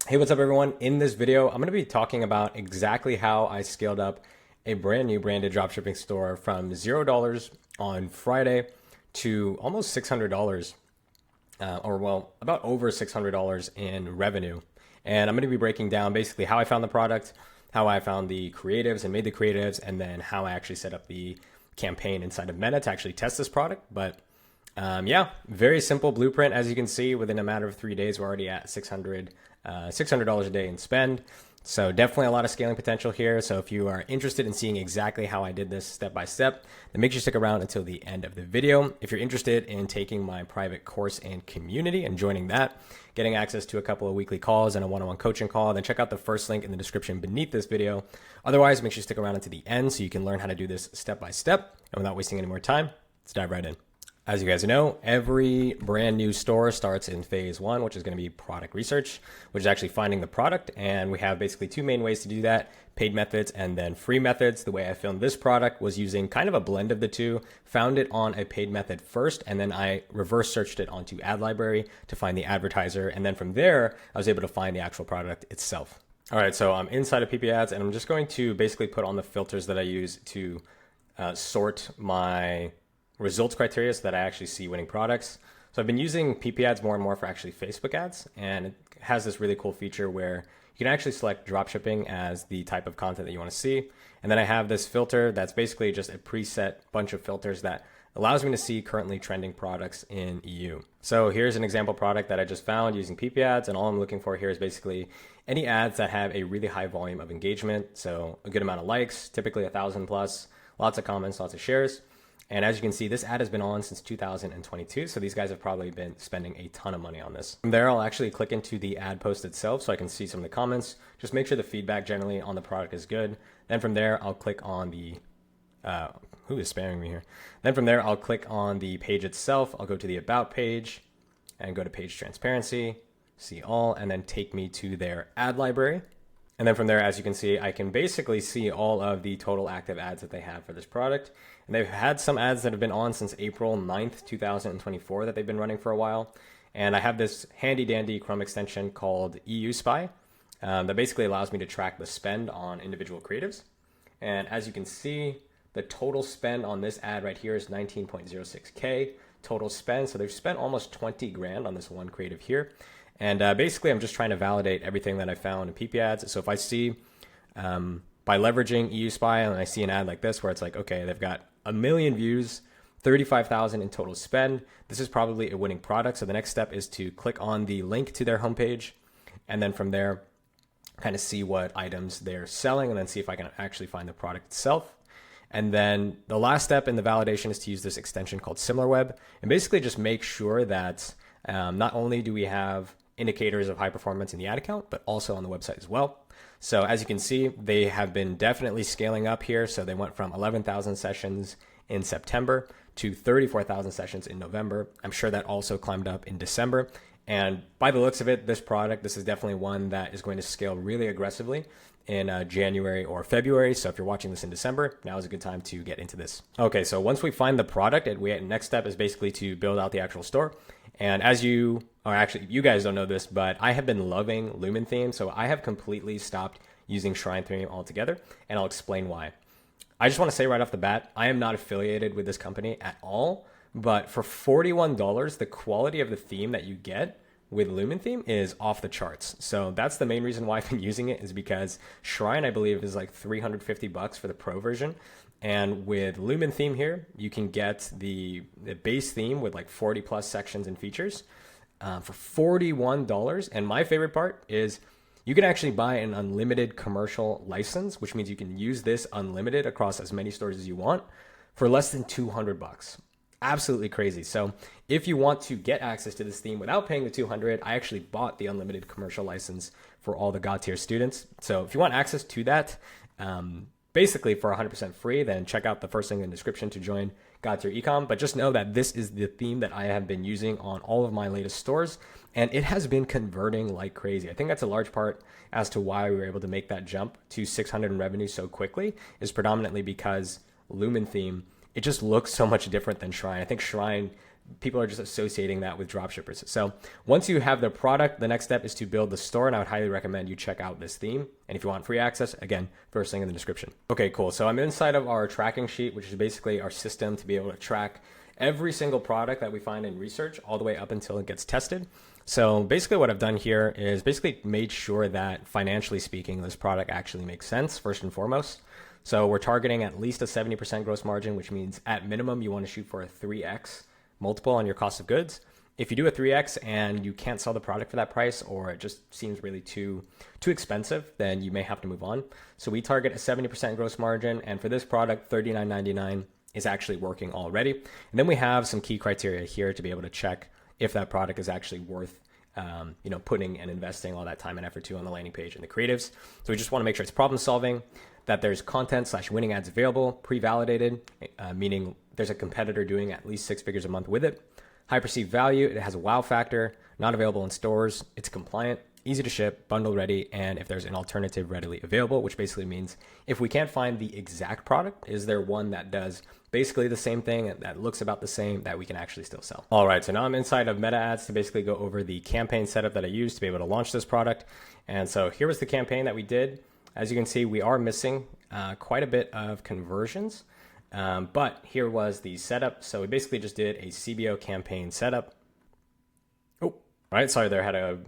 Hey, what's up everyone? In this video, I'm going to be talking about exactly how I scaled up a brand new branded dropshipping store from $0 on Friday to almost $600, about over $600 in revenue. And I'm going to be breaking down basically how I found the product, how I found the creatives and made the creatives, and then how I actually set up the campaign inside of Meta to actually test this product. But yeah, very simple blueprint. As you can see, within a matter of 3 days, we're already at $600 a day in spend. So definitely a lot of scaling potential here. So if you are interested in seeing exactly how I did this step by step, then make sure you stick around until the end of the video. If you're interested in taking my private course and community and joining that, getting access to a couple of weekly calls and a one-on-one coaching call, then check out the first link in the description beneath this video. Otherwise, make sure you stick around until the end so you can learn how to do this step by step. And without wasting any more time, let's dive right in. As you guys know, every brand new store starts in phase one, which is going to be product research, which is actually finding the product. And we have basically two main ways to do that: paid methods and then free methods. The way I filmed this product was using kind of a blend of the two, found it on a paid method first, and then I reverse searched it onto Ad Library to find the advertiser. And then from there, I was able to find the actual product itself. All right, so I'm inside of PP Ads and I'm just going to basically put on the filters that I use to sort my results criteria so that I actually see winning products. So I've been using PP ads more and more for actually Facebook ads, and it has this really cool feature where you can actually select dropshipping as the type of content that you want to see. And then I have this filter that's basically just a preset bunch of filters that allows me to see currently trending products in EU. So here's an example product that I just found using PP ads, and all I'm looking for here is basically any ads that have a really high volume of engagement. So a good amount of likes, typically 1,000 plus, lots of comments, lots of shares. And as you can see, this ad has been on since 2022. So these guys have probably been spending a ton of money on this. From there, I'll actually click into the ad post itself so I can see some of the comments. Just make sure the feedback generally on the product is good. Then from there, I'll click on the, who is spamming me here? Then from there, I'll click on the page itself. I'll go to the about page and go to page transparency, see all, and then take me to their ad library. And then from there, as you can see, I can basically see all of the total active ads that they have for this product. And they've had some ads that have been on since April 9th, 2024 that they've been running for a while. And I have this handy dandy Chrome extension called EU Spy that basically allows me to track the spend on individual creatives. And as you can see, the total spend on this ad right here is 19.06K total spend. So they've spent almost 20 grand on this one creative here. And basically, I'm just trying to validate everything that I found in PP ads. So if I see, by leveraging EU Spy, and I see an ad like this where it's like, okay, they've got 1 million views, 35,000 in total spend, this is probably a winning product. So the next step is to click on the link to their homepage. And then from there, kind of see what items they're selling and then see if I can actually find the product itself. And then the last step in the validation is to use this extension called SimilarWeb and basically just make sure that not only do we have indicators of high performance in the ad account, but also on the website as well. So as you can see, they have been definitely scaling up here. So they went from 11,000 sessions in September to 34,000 sessions in November. I'm sure that also climbed up in December. And by the looks of it, this is definitely one that is going to scale really aggressively in January or February. So if you're watching this in December, now is a good time to get into this. Okay, so once we find the product, next step is basically to build out the actual store. And as you guys don't know this, but I have been loving Lumen theme. So I have completely stopped using Shrine theme altogether, and I'll explain why. I just want to say right off the bat, I am not affiliated with this company at all, but for $41, the quality of the theme that you get with Lumen theme is off the charts. So that's the main reason why I've been using it, is because Shrine, I believe, is like $350 for the pro version. And with Lumen theme here, you can get the base theme with like 40 plus sections and features for $41. And my favorite part is you can actually buy an unlimited commercial license, which means you can use this unlimited across as many stores as you want for less than $200. Absolutely crazy. So if you want to get access to this theme without paying the $200, I actually bought the unlimited commercial license for all the God tier students. So if you want access to that, basically for 100% free, then check out the first link in the description to join God tier ecom. But just know that this is the theme that I have been using on all of my latest stores, and it has been converting like crazy. I think that's a large part as to why we were able to make that jump to 600 in revenue so quickly, is predominantly because Lumen theme, it just looks so much different than Shrine. I think Shrine people are just associating that with dropshippers. So once you have the product, the next step is to build the store. And I would highly recommend you check out this theme. And if you want free access, again, first link in the description. Okay, cool. So I'm inside of our tracking sheet, which is basically our system to be able to track every single product that we find in research all the way up until it gets tested. So basically what I've done here is basically made sure that financially speaking, this product actually makes sense first and foremost. So we're targeting at least a 70% gross margin, which means at minimum, you want to shoot for a 3x multiple on your cost of goods. If you do a 3x and you can't sell the product for that price, or it just seems really too expensive, then you may have to move on. So we target a 70% gross margin. And for this product, $39.99 is actually working already. And then we have some key criteria here to be able to check if that product is actually worth putting and investing all that time and effort to on the landing page and the creatives. So we just want to make sure it's problem solving, that there's content/winning ads available, pre-validated, meaning there's a competitor doing at least 6 figures a month with it. High perceived value, it has a wow factor, not available in stores, it's compliant, easy to ship, bundle ready, and if there's an alternative readily available, which basically means if we can't find the exact product, is there one that does basically the same thing that looks about the same that we can actually still sell. All right, so now I'm inside of Meta Ads to basically go over the campaign setup that I used to be able to launch this product. And so here was the campaign that we did. As you can see, we are missing quite a bit of conversions, but here was the setup. So we basically just did a CBO campaign setup. Oh, all right, sorry there, had a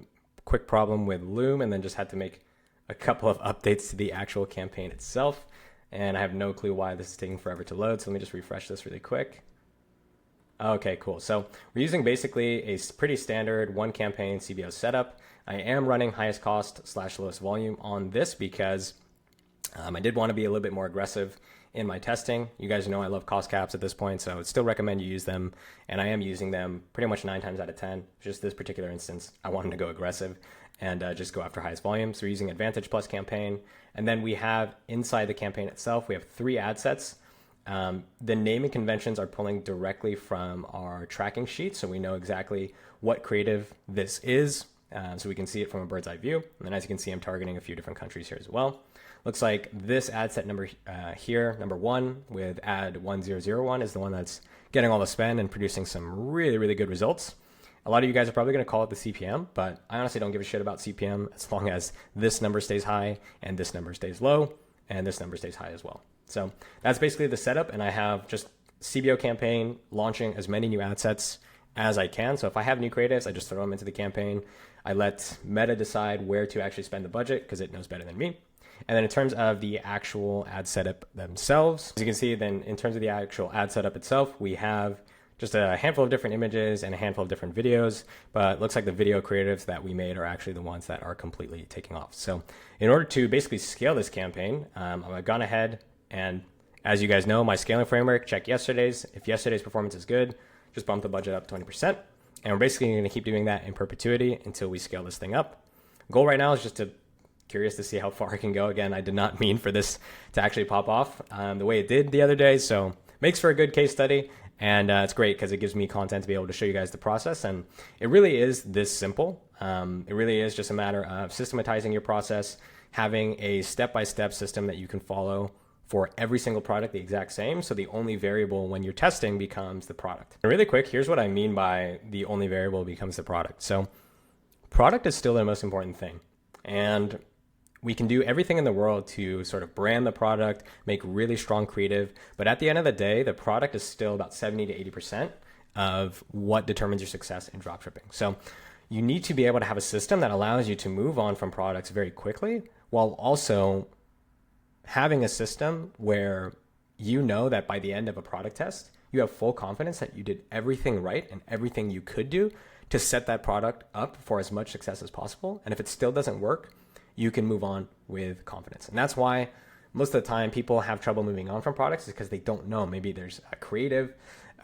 quick problem with Loom and then just had to make a couple of updates to the actual campaign itself. And I have no clue why this is taking forever to load. So let me just refresh this really quick. Okay, cool. So we're using basically a pretty standard one campaign CBO setup. I am running highest cost/lowest volume on this because I did want to be a little bit more aggressive in my testing. You guys know I love cost caps at this point, so I would still recommend you use them. And I am using them pretty much 9 times out of 10. Just this particular instance, I wanted to go aggressive and just go after highest volume. So we're using Advantage Plus campaign. And then we have inside the campaign itself, we have 3 ad sets. The naming conventions are pulling directly from our tracking sheet. So we know exactly what creative this is. So we can see it from a bird's eye view. And then as you can see, I'm targeting a few different countries here as well. Looks like this ad set number here, number 1 with ad 1001 is the one that's getting all the spend and producing some really, really good results. A lot of you guys are probably going to call it the CPM, but I honestly don't give a shit about CPM as long as this number stays high and this number stays low and this number stays high as well. So that's basically the setup, and I have just CBO campaign launching as many new ad sets as I can. So if I have new creatives, I just throw them into the campaign. I let Meta decide where to actually spend the budget because it knows better than me. And then in terms of the actual ad setup themselves, as you can see, then in terms of the actual ad setup itself, we have just a handful of different images and a handful of different videos, but it looks like the video creatives that we made are actually the ones that are completely taking off. So in order to basically scale this campaign, I've gone ahead and, as you guys know, my scaling framework, check yesterday's. If yesterday's performance is good, just bump the budget up 20%. And we're basically going to keep doing that in perpetuity until we scale this thing up. Goal right now is just to curious to see how far I can go. Again, I did not mean for this to actually pop off the way it did the other day. So makes for a good case study. And it's great because it gives me content to be able to show you guys the process. And it really is this simple. It really is just a matter of systematizing your process, having a step-by-step system that you can follow for every single product the exact same. So the only variable when you're testing becomes the product. And really quick, here's what I mean by the only variable becomes the product. So product is still the most important thing. And we can do everything in the world to sort of brand the product, make really strong creative. But at the end of the day, the product is still about 70 to 80% of what determines your success in dropshipping. So you need to be able to have a system that allows you to move on from products very quickly while also having a system where you know that by the end of a product test, you have full confidence that you did everything right and everything you could do to set that product up for as much success as possible. And if it still doesn't work, you can move on with confidence. And that's why most of the time people have trouble moving on from products is because they don't know. Maybe there's a creative,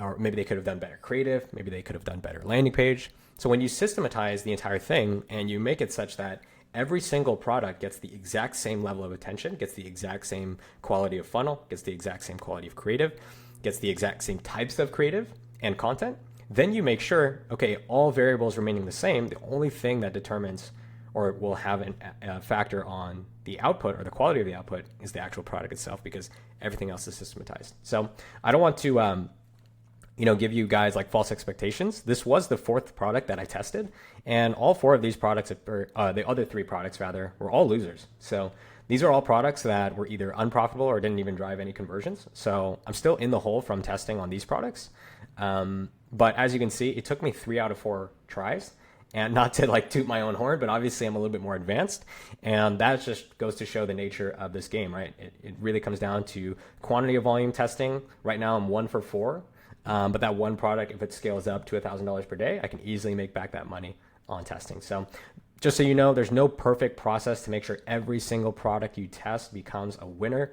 or maybe they could have done better creative. Maybe they could have done better landing page. So when you systematize the entire thing and you make it such that every single product gets the exact same level of attention, gets the exact same quality of funnel, gets the exact same quality of creative, gets the exact same types of creative and content, then you make sure, okay, all variables remaining the same. The only thing that determines or will have a factor on the output or the quality of the output is the actual product itself, because everything else is systematized. So I don't want to give you guys like false expectations. This was the fourth product that I tested, and all four of these products, or the other three products rather, were all losers. So these are all products that were either unprofitable or didn't even drive any conversions. So I'm still in the hole from testing on these products. But as you can see, it took me 3 out of 4 tries. And not to like toot my own horn, but obviously I'm a little bit more advanced. And that just goes to show the nature of this game, right? It really comes down to quantity of volume testing. Right now I'm 1 for 4. But that one product, if it scales up to $1,000 per day, I can easily make back that money on testing. So just so you know, there's no perfect process to make sure every single product you test becomes a winner.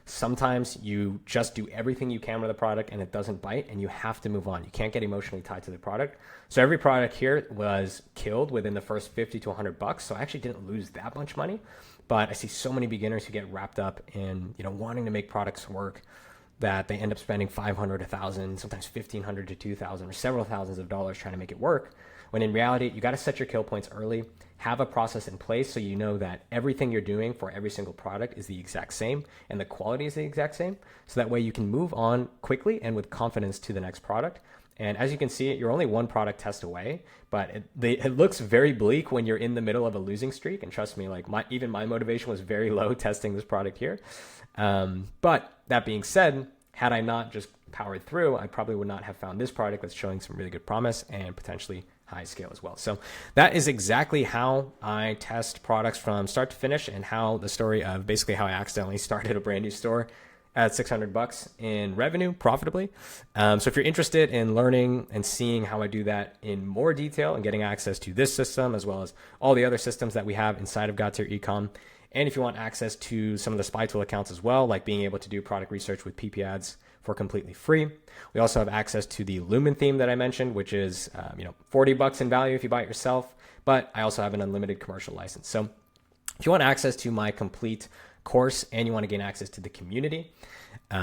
Sometimes you just do everything you can with a product and it doesn't bite, and you have to move on. You can't get emotionally tied to the product. So every product here was killed within the first 50 to $100. So I actually didn't lose that much money, but I see so many beginners who get wrapped up in, wanting to make products work, that they end up spending $500, $1,000, sometimes $1,500 to $2,000 or several thousands of dollars trying to make it work. When in reality, you got to set your kill points early, have a process in place so you know that everything you're doing for every single product is the exact same and the quality is the exact same. So that way you can move on quickly and with confidence to the next product. And as you can see, you're only one product test away, but it looks very bleak when you're in the middle of a losing streak. And trust me, like even my motivation was very low testing this product here. But that being said, had I not just powered through, I probably would not have found this product that's showing some really good promise and potentially high scale as well. So that is exactly how I test products from start to finish, and how the story of basically how I accidentally started a brand new store at $600 in revenue profitably. So if you're interested in learning and seeing how I do that in more detail and getting access to this system as well as all the other systems that we have inside of God Tier Ecom, and if you want access to some of the spy tool accounts as well, like being able to do product research with PP ads for completely free. We also have access to the Lumen theme that I mentioned, which is $40 in value if you buy it yourself, but I also have an unlimited commercial license. So if you want access to my complete course and you want to gain access to the community,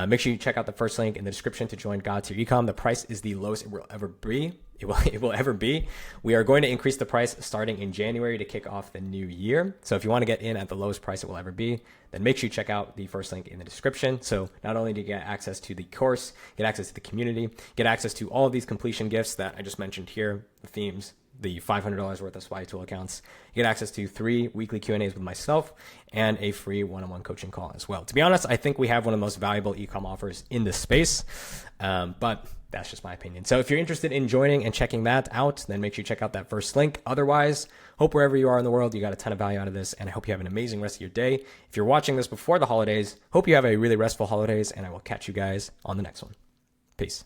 make sure you check out the first link in the description to join God Tier Ecom. The price is the lowest it will ever be. It will ever be. We are going to increase the price starting in January to kick off the new year. So if you want to get in at the lowest price it will ever be, then make sure you check out the first link in the description. So not only do you get access to the course, get access to the community, get access to all of these completion gifts that I just mentioned here, the themes, the $500 worth of spy tool accounts. You get access to 3 weekly Q&As with myself and a free one-on-one coaching call as well. To be honest, I think we have one of the most valuable ecom offers in this space, but that's just my opinion. So if you're interested in joining and checking that out, then make sure you check out that first link. Otherwise, hope wherever you are in the world, you got a ton of value out of this, and I hope you have an amazing rest of your day. If you're watching this before the holidays, hope you have a really restful holidays, and I will catch you guys on the next one. Peace.